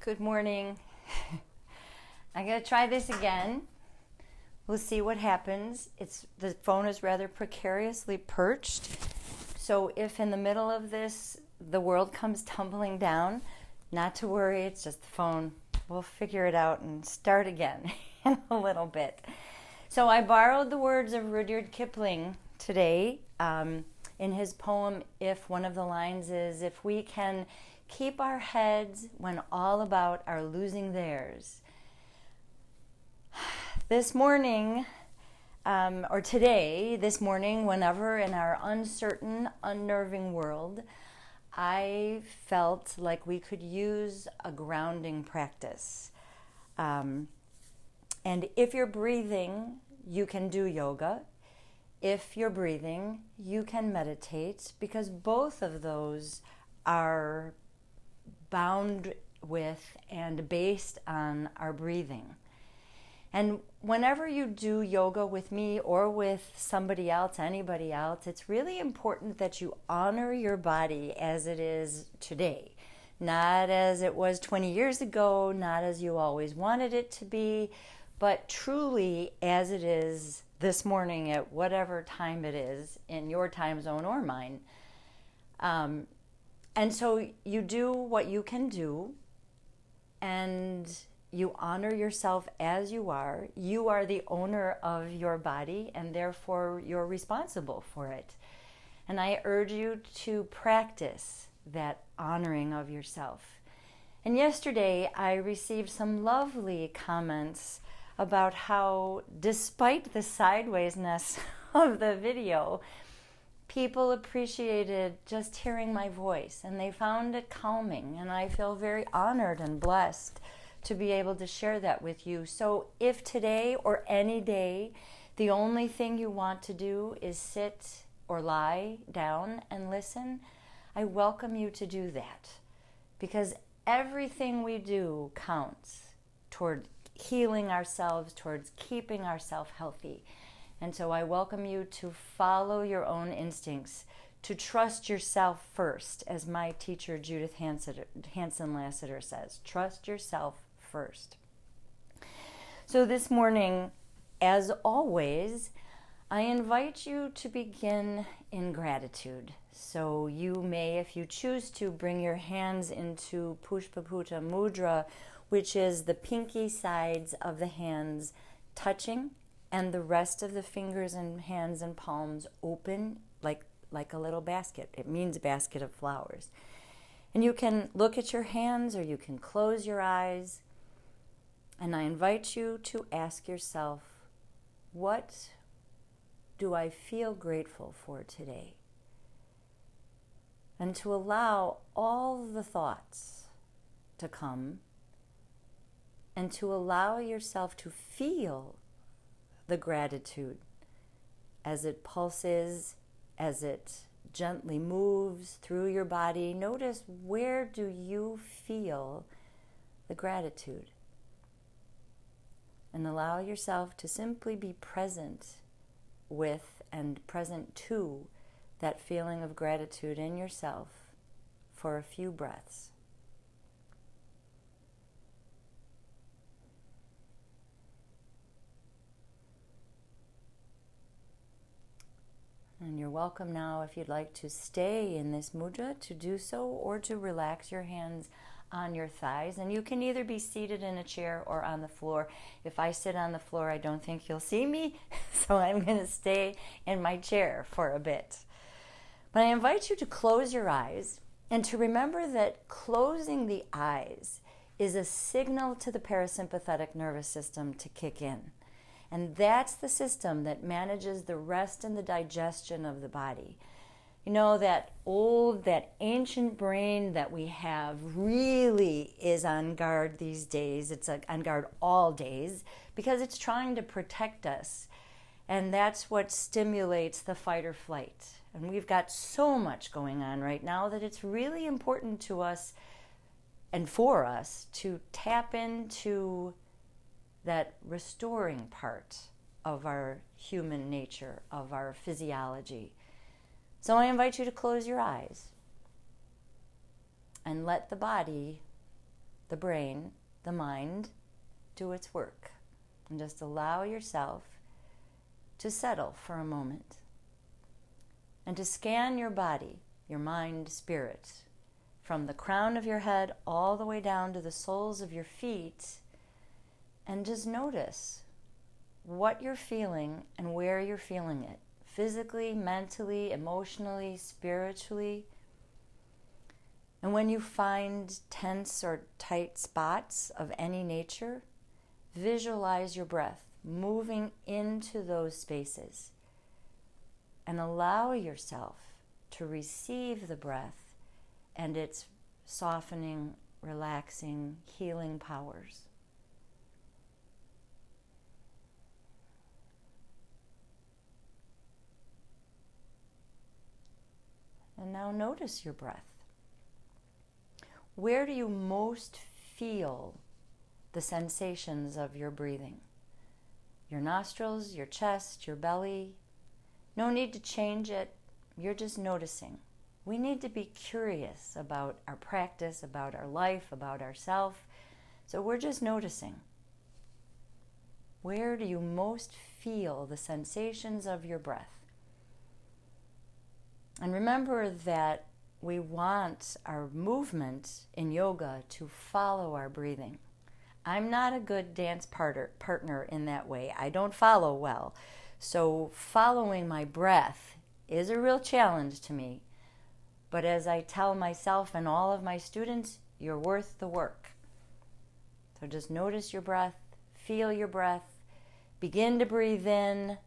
Good morning. I'm going to try this again. We'll see what happens. The phone is rather precariously perched. So if in the middle of this the world comes tumbling down, not to worry, it's just the phone. We'll figure it out and start again in a little bit. So I borrowed the words of Rudyard Kipling today in his poem, If. One of the lines is, if we can keep our heads when all about are losing theirs. This morning, or today, this morning, whenever in our uncertain, unnerving world, I felt like we could use a grounding practice. And if you're breathing, you can do yoga. If you're breathing, you can meditate, because both of those are bound with and based on our breathing. And whenever you do yoga with me or with somebody else, anybody else, it's really important that you honor your body as it is today. Not as it was 20 years ago, not as you always wanted it to be, but truly as it is this morning at whatever time it is in your time zone or mine. And so you do what you can do, and you honor yourself as you are. You are the owner of your body, and therefore you're responsible for it. And I urge you to practice that honoring of yourself. And yesterday I received some lovely comments about how, despite the sidewaysness of the video, people appreciated just hearing my voice, and they found it calming, and I feel very honored and blessed to be able to share that with you. So if today or any day the only thing you want to do is sit or lie down and listen, I welcome you to do that, because everything we do counts toward healing ourselves, towards keeping ourselves healthy. And so I welcome you to follow your own instincts, to trust yourself first, as my teacher Judith Hanson Lassiter says. Trust yourself first. So this morning, as always, I invite you to begin in gratitude. So you may, if you choose to, bring your hands into Pushpaputta Mudra, which is the pinky sides of the hands touching, and the rest of the fingers and hands and palms open like a little basket. It means basket of flowers. And you can look at your hands or you can close your eyes. And I invite you to ask yourself, what do I feel grateful for today? And to allow all the thoughts to come, and to allow yourself to feel the gratitude as it pulses, as it gently moves through your body. Notice, where do you feel the gratitude? And allow yourself to simply be present with and present to that feeling of gratitude in yourself for a few breaths. And you're welcome now, if you'd like to stay in this mudra, to do so, or to relax your hands on your thighs. And you can either be seated in a chair or on the floor. If I sit on the floor, I don't think you'll see me, so I'm going to stay in my chair for a bit. But I invite you to close your eyes, and to remember that closing the eyes is a signal to the parasympathetic nervous system to kick in. And that's the system that manages the rest and the digestion of the body. You know, that ancient brain that we have really is on guard these days. It's on guard all days because it's trying to protect us. And that's what stimulates the fight or flight. And we've got so much going on right now that it's really important to us and for us to tap into that restoring part of our human nature, of our physiology. So I invite you to close your eyes and let the body, the brain, the mind, do its work. And just allow yourself to settle for a moment and to scan your body, your mind, spirit, from the crown of your head all the way down to the soles of your feet, and just notice what you're feeling and where you're feeling it, physically, mentally, emotionally, spiritually. And when you find tense or tight spots of any nature, visualize your breath moving into those spaces and allow yourself to receive the breath and its softening, relaxing, healing powers. And now notice your breath. Where do you most feel the sensations of your breathing? Your nostrils, your chest, your belly. No need to change it. You're just noticing. We need to be curious about our practice, about our life, about ourselves. So we're just noticing. Where do you most feel the sensations of your breath? And remember that we want our movement in yoga to follow our breathing. I'm not a good dance partner in that way. I don't follow well. So following my breath is a real challenge to me. But as I tell myself and all of my students, you're worth the work. So just notice your breath, feel your breath, begin to breathe in,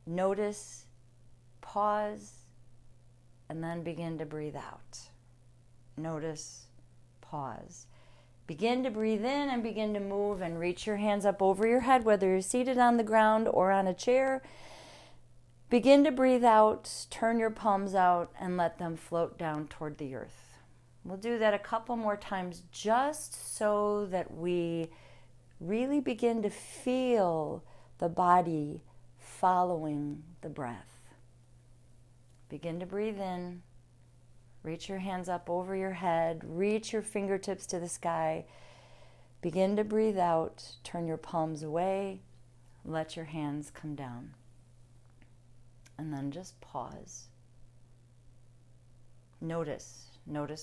notice, pause, and then begin to breathe out. Notice, pause. Begin to breathe in and begin to move and reach your hands up over your head, whether you're seated on the ground or on a chair. Begin to breathe out, turn your palms out, and let them float down toward the earth. We'll do that a couple more times just so that we really begin to feel the body following the breath. Begin to breathe in, reach your hands up over your head, reach your fingertips to the sky. Begin to breathe out, turn your palms away, let your hands come down. And then just pause. Notice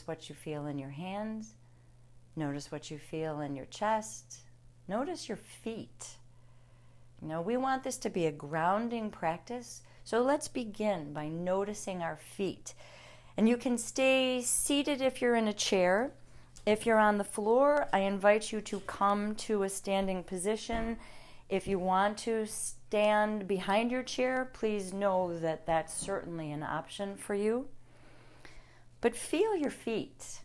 what you feel in your hands. Notice what you feel in your chest. Notice your feet. We want this to be a grounding practice. So let's begin by noticing our feet. And you can stay seated if you're in a chair. If you're on the floor, I invite you to come to a standing position. If you want to stand behind your chair, please know that that's certainly an option for you. But feel your feet.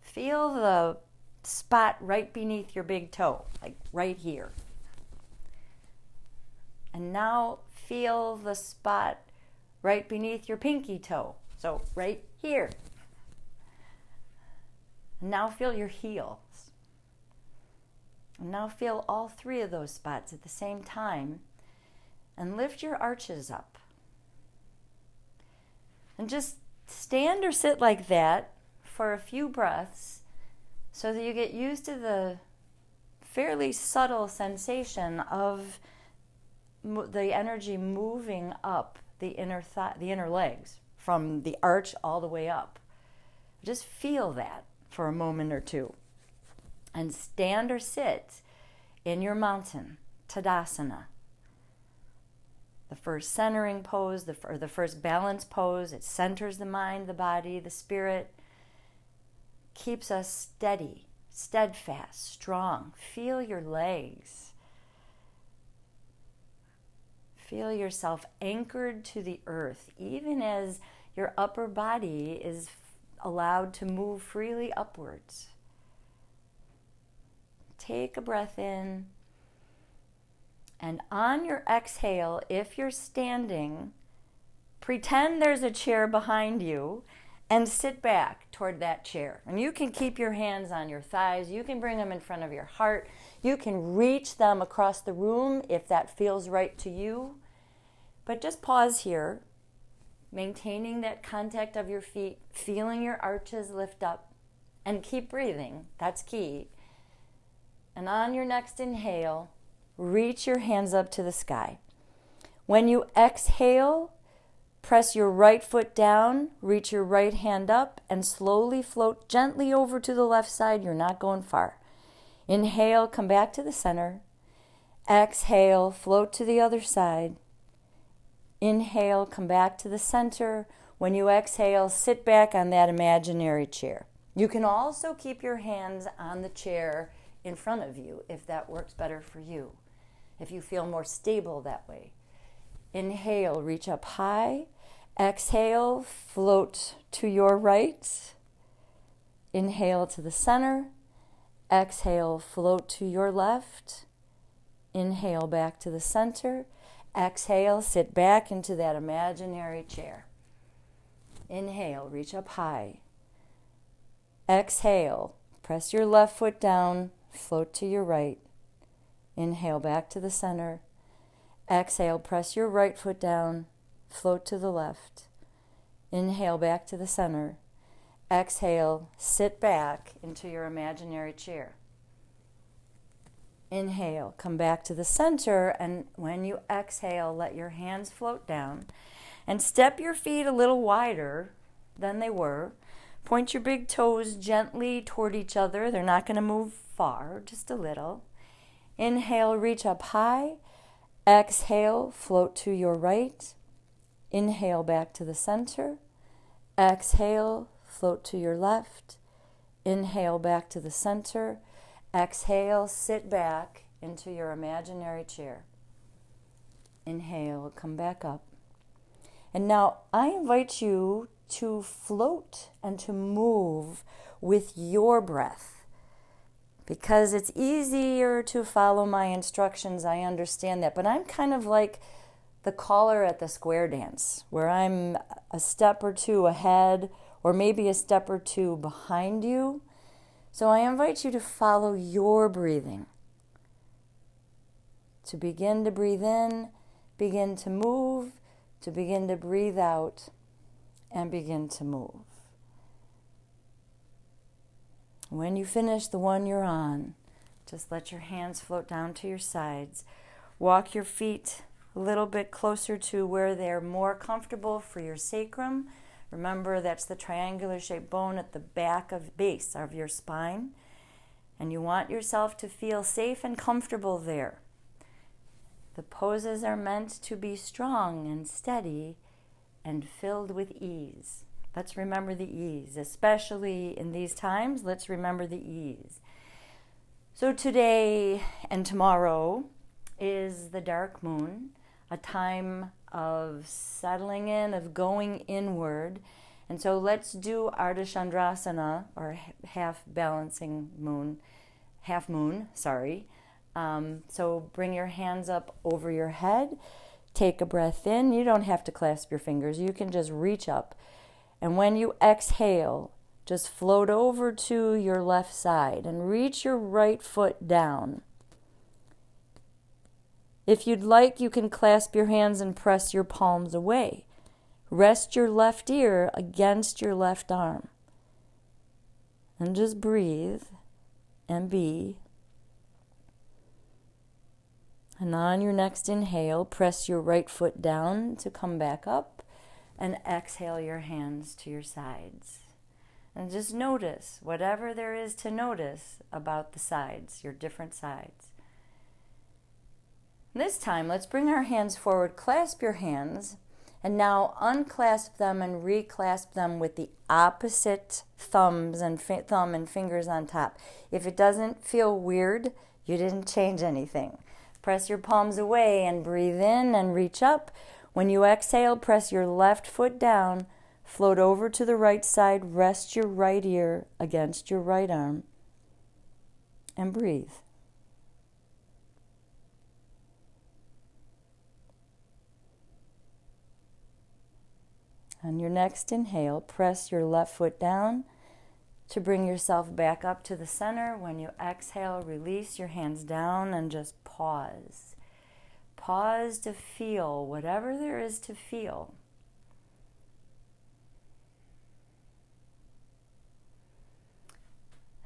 Feel the spot right beneath your big toe, like right here. And now feel the spot right beneath your pinky toe. So right here. And now feel your heels. And now feel all three of those spots at the same time. And lift your arches up. And just stand or sit like that for a few breaths so that you get used to the fairly subtle sensation of the energy moving up the inner legs from the arch all the way up. Just feel that for a moment or two. And stand or sit in your mountain, Tadasana. The first centering pose, the first balance pose, it centers the mind, the body, the spirit, keeps us steady, steadfast, strong. Feel your legs. Feel yourself anchored to the earth, even as your upper body is allowed to move freely upwards. Take a breath in, and on your exhale, if you're standing, pretend there's a chair behind you and sit back toward that chair. And you can keep your hands on your thighs. You can bring them in front of your heart. You can reach them across the room if that feels right to you. But just pause here, maintaining that contact of your feet, feeling your arches lift up, and keep breathing. That's key. And on your next inhale, reach your hands up to the sky. When you exhale, press your right foot down, reach your right hand up, and slowly float gently over to the left side. You're not going far. Inhale, come back to the center. Exhale, float to the other side. Inhale, come back to the center. When you exhale, sit back on that imaginary chair. You can also keep your hands on the chair in front of you if that works better for you, if you feel more stable that way. Inhale, reach up high. Exhale, float to your right. Inhale to the center. Exhale, float to your left. Inhale back to the center. Exhale, sit back into that imaginary chair. Inhale, reach up high. Exhale, press your left foot down, float to your right. Inhale back to the center. Exhale, press your right foot down, float to the left. Inhale back to the center. Exhale, sit back into your imaginary chair. Inhale, come back to the center, and when you exhale, let your hands float down and step your feet a little wider than they were. Point your big toes gently toward each other. They're not going to move far, just a little. Inhale, reach up high. Exhale, float to your right. Inhale, back to the center. Exhale, float to your left. Inhale, back to the center. Exhale, sit back into your imaginary chair. Inhale, come back up. And now I invite you to float and to move with your breath. Because it's easier to follow my instructions, I understand that. But I'm kind of like the caller at the square dance, where I'm a step or two ahead, or maybe a step or two behind you. So I invite you to follow your breathing. To begin to breathe in, begin to move, to begin to breathe out, and begin to move. When you finish the one you're on, just let your hands float down to your sides. Walk your feet a little bit closer to where they're more comfortable for your sacrum. Remember, that's the triangular shaped bone at the base of your spine. And you want yourself to feel safe and comfortable there. The poses are meant to be strong and steady and filled with ease. Let's remember the ease, especially in these times. Let's remember the ease. So today and tomorrow is the dark moon, a time of settling in, of going inward. And so let's do Ardha Chandrasana, or half moon. So bring your hands up over your head. Take a breath in. You don't have to clasp your fingers. You can just reach up. And when you exhale, just float over to your left side and reach your right foot down. If you'd like, you can clasp your hands and press your palms away. Rest your left ear against your left arm. And just breathe and be. And on your next inhale, press your right foot down to come back up. And exhale your hands to your sides. And just notice whatever there is to notice about the sides, your different sides. This time, let's bring our hands forward, clasp your hands, and now unclasp them and reclasp them with the opposite thumbs and thumb and fingers on top. If it doesn't feel weird, you didn't change anything. Press your palms away and breathe in and reach up. When you exhale, press your left foot down, float over to the right side, rest your right ear against your right arm, and breathe. On your next inhale, press your left foot down to bring yourself back up to the center. When you exhale, release your hands down and just pause. Pause to feel whatever there is to feel.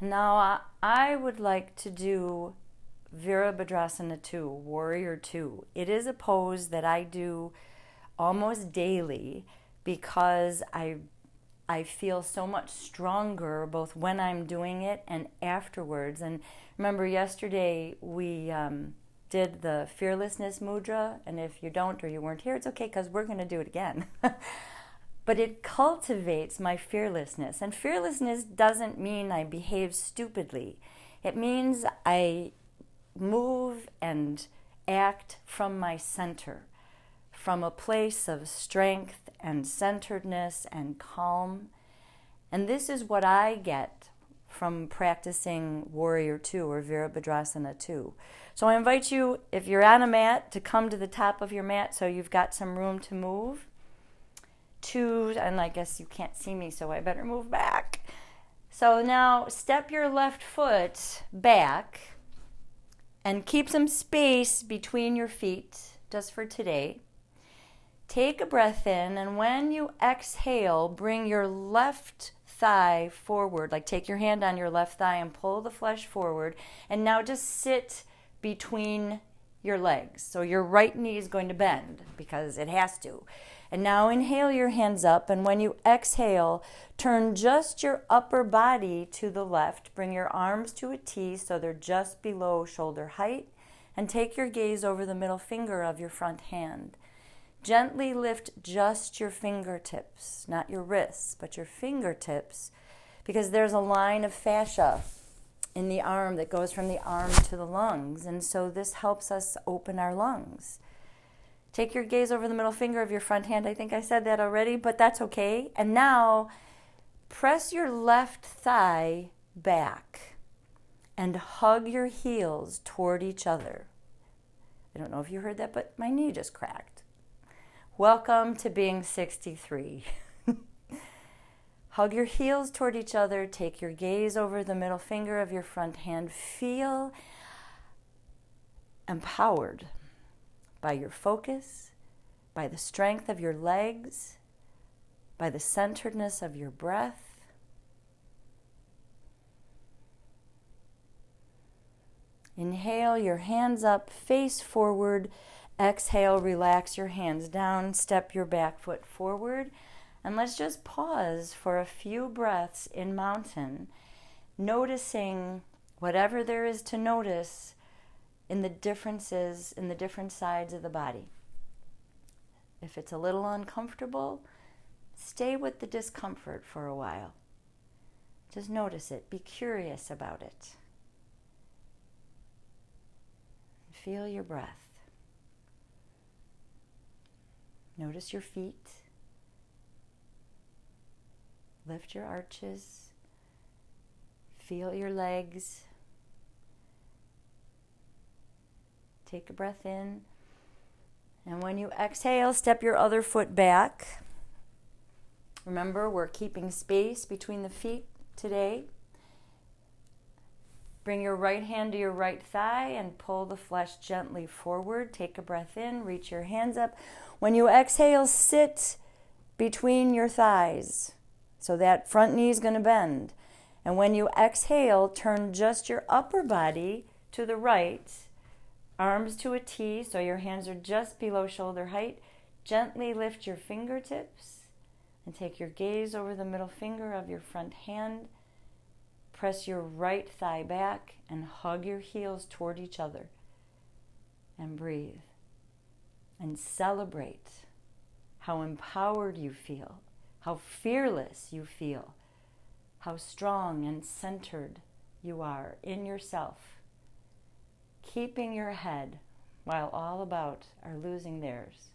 Now I would like to do Virabhadrasana 2, Warrior 2. It is a pose that I do almost daily because I feel so much stronger both when I'm doing it and afterwards. And remember, yesterday we did the fearlessness mudra, and if you don't or you weren't here, it's okay because we're going to do it again. But it cultivates my fearlessness. And fearlessness doesn't mean I behave stupidly. It means I move and act from my center, from a place of strength and centeredness and calm. And this is what I get from practicing Warrior 2 or Virabhadrasana 2. So I invite you, if you're on a mat, to come to the top of your mat so you've got some room to move. And I guess you can't see me, so I better move back. So now step your left foot back and keep some space between your feet, just for today. Take a breath in, and when you exhale, bring your left thigh forward. Like take your hand on your left thigh and pull the flesh forward. And now just sit between your legs. So your right knee is going to bend because it has to. And now inhale your hands up, and when you exhale, turn just your upper body to the left. Bring your arms to a T so they're just below shoulder height, and take your gaze over the middle finger of your front hand. Gently lift just your fingertips, not your wrists, but your fingertips, because there's a line of fascia in the arm that goes from the arm to the lungs, and so this helps us open our lungs. Take your gaze over the middle finger of your front hand. I think I said that already, but that's okay. And now press your left thigh back and hug your heels toward each other. I don't know if you heard that, but my knee just cracked. Welcome to being 63. Hug your heels toward each other. Take your gaze over the middle finger of your front hand. Feel empowered by your focus, by the strength of your legs, by the centeredness of your breath. Inhale, your hands up, face forward. Exhale, relax your hands down, step your back foot forward. And let's just pause for a few breaths in mountain, noticing whatever there is to notice in the differences in the different sides of the body. If it's a little uncomfortable, stay with the discomfort for a while. Just notice it. Be curious about it. Feel your breath. Notice your feet. Lift your arches. Feel your legs. Take a breath in. And when you exhale, step your other foot back. Remember, we're keeping space between the feet today. Bring your right hand to your right thigh and pull the flesh gently forward. Take a breath in, reach your hands up. When you exhale, sit between your thighs. So that front knee is going to bend. And when you exhale, turn just your upper body to the right. Arms to a T, so your hands are just below shoulder height. Gently lift your fingertips and take your gaze over the middle finger of your front hand. Press your right thigh back and hug your heels toward each other. And breathe. And celebrate how empowered you feel, how fearless you feel, how strong and centered you are in yourself. Keeping your head while all about are losing theirs.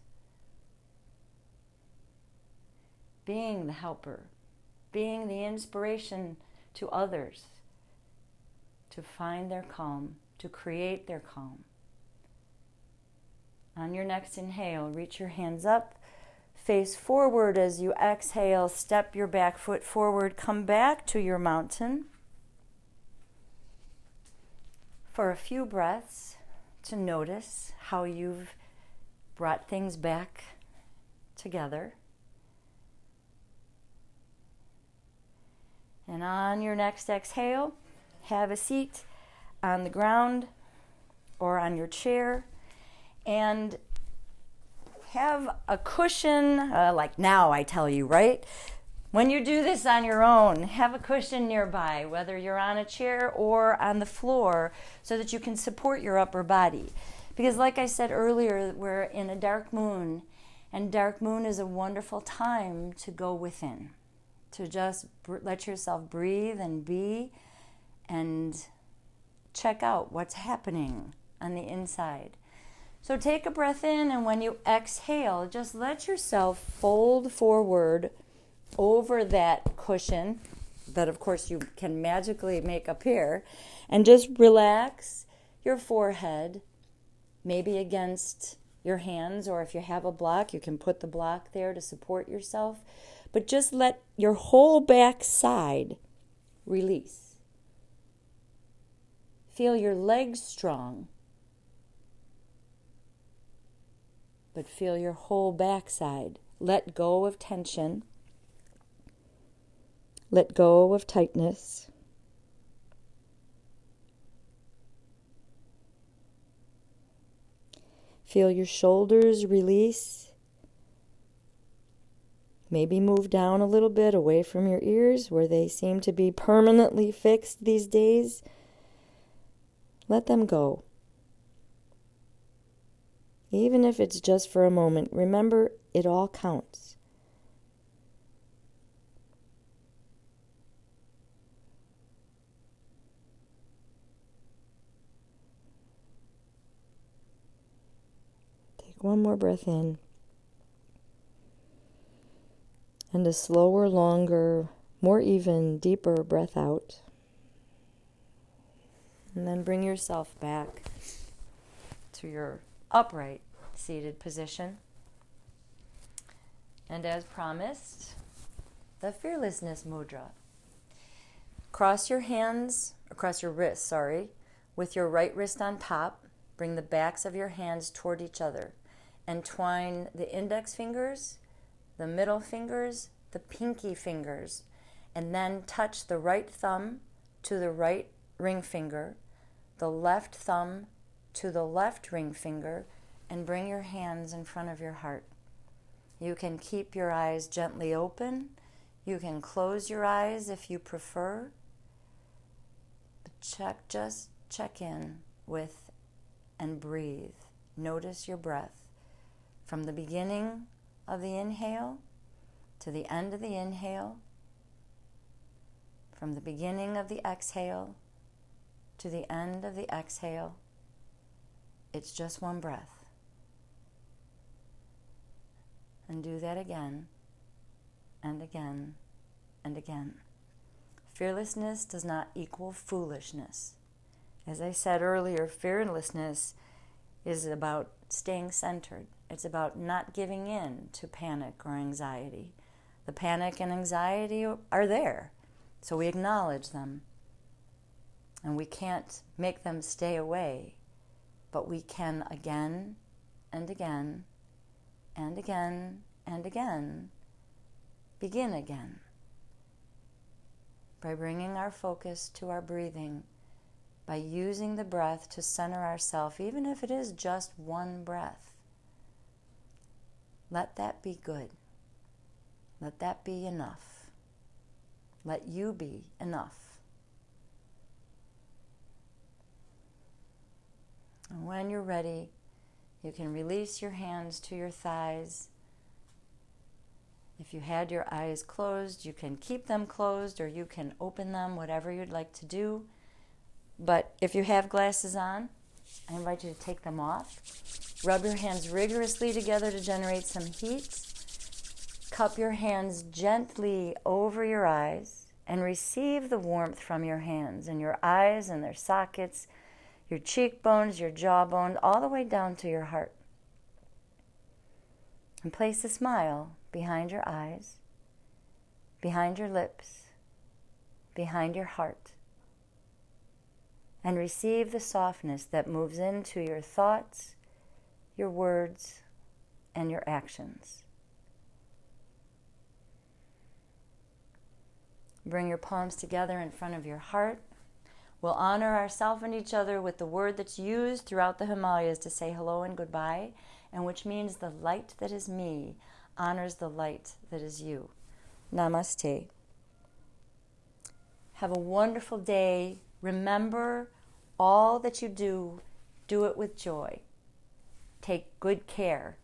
Being the helper, being the inspiration to others to find their calm, to create their calm. On your next inhale, reach your hands up, face forward as you exhale, step your back foot forward, come back to your mountain. For a few breaths to notice how you've brought things back together. And on your next exhale, have a seat on the ground or on your chair and have a cushion, like now I tell you, right? When you do this on your own, have a cushion nearby, whether you're on a chair or on the floor, so that you can support your upper body. Because like I said earlier, we're in a dark moon, and dark moon is a wonderful time to go within, to just let yourself breathe and be and check out what's happening on the inside. So take a breath in, and when you exhale, just let yourself fold forward over that cushion that of course you can magically make appear, and just relax your forehead, maybe against your hands, or if you have a block, you can put the block there to support yourself, but just let your whole back side release. Feel your legs strong, but feel your whole backside. Let go of tension. Let go of tightness. Feel your shoulders release. Maybe move down a little bit away from your ears where they seem to be permanently fixed these days. Let them go. Even if it's just for a moment, remember it all counts. Take one more breath in. And a slower, longer, more even, deeper breath out. And then bring yourself back to your upright seated position. And as promised, the Fearlessness Mudra. Cross your wrists, with your right wrist on top. Bring the backs of your hands toward each other. And twine the index fingers, the middle fingers, the pinky fingers, and then touch the right thumb to the right ring finger, the left thumb to the left ring finger, and bring your hands in front of your heart. You can keep your eyes gently open. You can close your eyes if you prefer. But just check in with and breathe. Notice your breath from the beginning of the inhale to the end of the inhale, from the beginning of the exhale to the end of the exhale. It's just one breath. And do that again and again and again. Fearlessness does not equal foolishness. As I said earlier, fearlessness is about staying centered. It's about not giving in to panic or anxiety. The panic and anxiety are there, so we acknowledge them. And we can't make them stay away, but we can again and again and again and again begin again by bringing our focus to our breathing, by using the breath to center ourselves, even if it is just one breath. Let that be good. Let that be enough. Let you be enough. And when you're ready, you can release your hands to your thighs. If you had your eyes closed, you can keep them closed or you can open them, whatever you'd like to do. But if you have glasses on, I invite you to take them off. Rub your hands rigorously together to generate some heat. Cup your hands gently over your eyes and receive the warmth from your hands and your eyes and their sockets, your cheekbones, your jawbone, all the way down to your heart. And place a smile behind your eyes, behind your lips, behind your heart. And receive the softness that moves into your thoughts, your words, and your actions. Bring your palms together in front of your heart. We'll honor ourselves and each other with the word that's used throughout the Himalayas to say hello and goodbye, and which means the light that is me honors the light that is you. Namaste. Have a wonderful day. Remember, all that you do, do it with joy. Take good care.